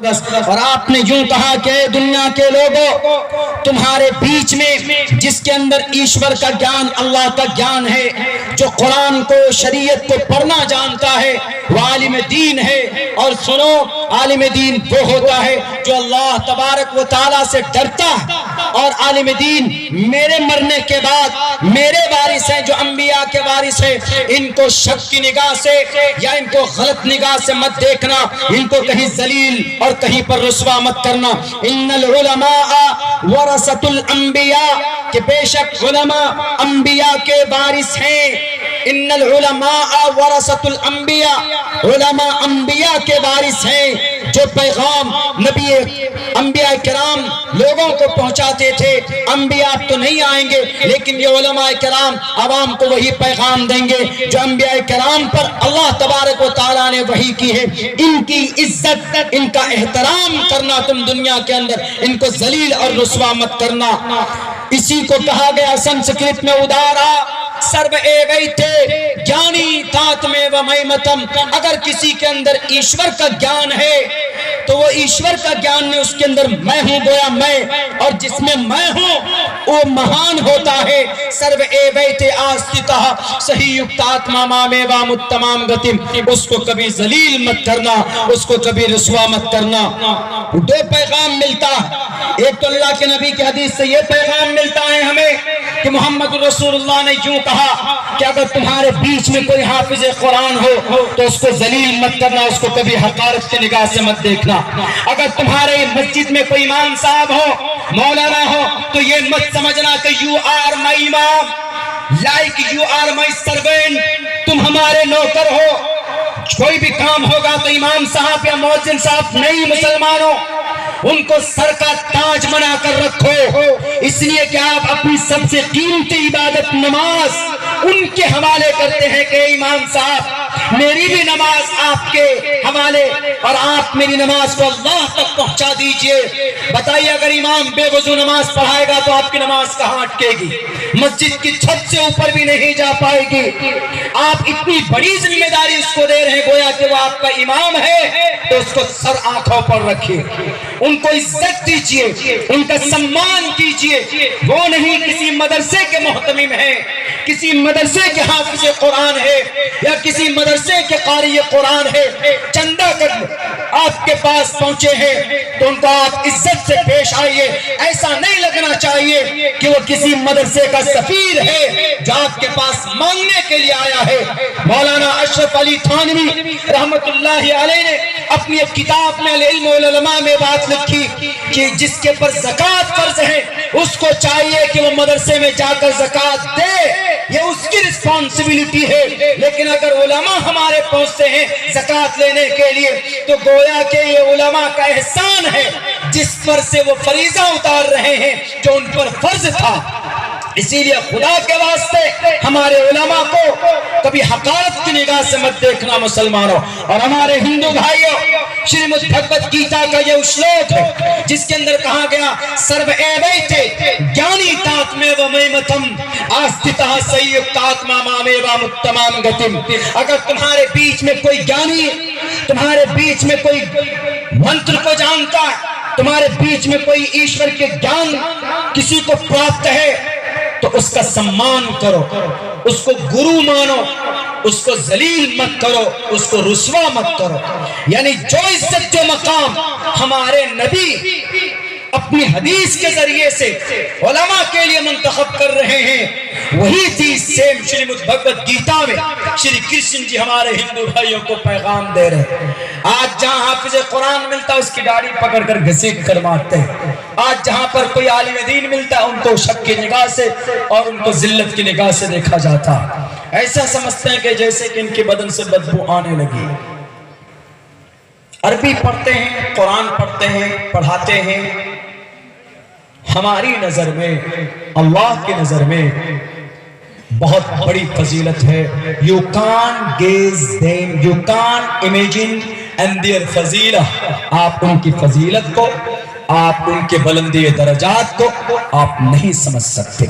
اور آپ نے یوں کہا کہ دنیا کے لوگوں، تمہارے بیچ میں جس کے اندر ایشور کا گیان، اللہ کا گیان ہے، جو قرآن کو، شریعت کو پڑھنا جانتا ہے، وہ عالم دین ہے۔ اور سنو، عالم دین وہ ہوتا ہے جو اللہ تبارک و تعالیٰ سے ڈرتا ہے۔ اور عالم دین میرے مرنے کے بعد میرے وارث ہیں، جو انبیاء کے وارث ہیں، ان کو شک کی نگاہ سے یا ان کو غلط نگاہ سے مت دیکھنا، ان کو کہیں ذلیل اور کہیں پر رسوا مت کرنا۔ ان العلماء ورثۃ الانبیاء، کہ بے شک علماء انبیاء کے وارث ہیں۔ ان العلماء ورثۃ الانبیاء، علماء انبیاء کے وارث ہیں، جو پیغام نبی انبیاء کرام لوگوں کو پہنچاتے تھے۔ انبیاء تو نہیں آئیں گے، لیکن یہ علماء کرام عوام کو وہی پیغام دیں گے جو انبیاء کرام پر اللہ تبارک و تعالیٰ نے وحی کی ہے۔ ان کی عزت، ان کا احترام کرنا تم دنیا کے اندر، ان کو ذلیل اور رسوا مت کرنا۔ اسی کو کہا گیا سنسکرت میں ادارا سرو ایویتے جانی تات میں ومیمتم، اگر کسی کے اندر ایشور کا گیان ہے تو وہ ایشور کا گیان میں اس کے اندر میں ہوں، گویا میں، اور جس میں میں ہوں وہ مہان ہوتا ہے۔ سرو ایویتے آستتہ صحیح یکتاتما مامیوام اتمام گتم، اس کو کبھی ذلیل مت کرنا، اس کو کبھی رسوا مت کرنا۔ دو پیغام ملتا ہے، ایک تو اللہ کے نبی کی حدیث سے یہ پیغام ملتا ہے ہمیں کہ محمد رسول اللہ نے یوں کہا کہ اگر تمہارے بیچ میں کوئی حافظ قرآن ہو تو اس کو ذلیل مت کرنا، اس کو کبھی حقارت کی نگاہ سے مت دیکھنا۔ اگر تمہارے مسجد میں کوئی امام صاحب ہو، مولانا ہو، تو یہ مت سمجھنا کہ you are my imam, like you are my servant، تم ہمارے نوکر ہو۔ کوئی بھی کام ہوگا تو امام صاحب یا مؤذن صاحب نہیں، مسلمانوں ان کو سر کا تاج بنا کر رکھو، اس لیے کہ آپ اپنی سب سے قیمتی عبادت نماز ان کے حوالے کرتے ہیں کہ امام صاحب میری بھی نماز آپ کے حوالے، اور آپ میری نماز کو اللہ تک پہنچا دیجئے۔ بتائیے اگر امام بے وضو نماز پڑھائے گا تو آپ کی نماز کہاں اٹکے گی؟ مسجد کی چھت سے اوپر بھی نہیں جا پائے گی۔ آپ اتنی بڑی ذمہ داری اس کو دے رہے ہیں، گویا کہ وہ آپ کا امام ہے، تو اس کو سر آنکھوں پر رکھیے، ان کو عزت دیجئے، ان کا سمان کیجئے۔ وہ نہیں کسی مدرسے کے محتمم ہیں، کسی مدرسے کے حافظ قرآن ہے یا کسی مدرسے کے قاری قرآن ہے، چندہ کر آپ کے پاس پہنچے ہیں تو ان کو آپ عزت سے پیش آئیے۔ ایسا نہیں لگنا چاہیے کہ وہ کسی مدرسے کا سفیر ہے جو آپ کے پاس مانگنے کے لیے آیا ہے۔ مولانا اشرف علی تھانوی رحمت اللہ علیہ نے اپنی ایک کتاب میں العلم والعلماء میں بات لکھی کہ جس کے پر زکوٰۃ فرض ہے اس کو چاہیے کہ وہ مدرسے میں جا کر زکوٰۃ دے، یہ اس کی رسپانسبلٹی ہے۔ لیکن اگر علماء ہمارے پہنچتے ہیں زکوٰۃ لینے کے لیے تو گویا کہ یہ علماء کا احسان ہے جس پر سے وہ فریضہ اتار رہے ہیں جو ان پر فرض تھا۔ اسی لیے خدا کے واسطے ہمارے علماء کو کبھی حقارت کی نگاہ سے مت دیکھنا مسلمانوں۔ اور ہمارے ہندو بھائیوں، شریمد بھگوت گیتا کا یہ شلوک ہے جس کے اندر کہا گیا سرو ایویتے جانی تات میں ومیمتم آستتہ سیکتاتما مامیوام اتمام گتم، اگر تمہارے بیچ میں کوئی جانی، تمہارے بیچ میں کوئی منتر کو جانتا ہے، تمہارے بیچ میں کوئی ایشور کے جان کسی کو پراپت ہے تو اس کا سمان کرو، اس کو گرو مانو، اس کو ذلیل مت کرو، اس کو رسوا مت کرو۔ یعنی جو عزت، جو مقام ہمارے نبی اپنی حدیث کے ذریعے سے علماء کے لیے منتخب کر رہے ہیں، وہی چیز سیم شریمد بھگوت گیتا میں شری کرشن جی ہمارے ہندو بھائیوں کو پیغام دے رہے ہیں۔ آج جہاں حافظ قرآن ملتا ہے اس کی داڑھی پکڑ کر گھسیٹ کر مارتے ہیں، آج جہاں پر کوئی عالم دین ملتا ہے ان کو شک کی نگاہ سے اور ان کو ذلت کی نگاہ سے دیکھا جاتا ہے۔ ایسا سمجھتے ہیں کہ جیسے کہ ان کے بدن سے بدبو آنے لگی۔ عربی پڑھتے ہیں، قرآن پڑھتے ہیں، پڑھاتے ہیں، ہماری نظر میں، اللہ کی نظر میں بہت بڑی فضیلت ہے۔ You can't gaze them, you can't imagine and their فضیلہ، آپ ان کی فضیلت کو، آپ ان کے بلندی درجات کو آپ نہیں سمجھ سکتے۔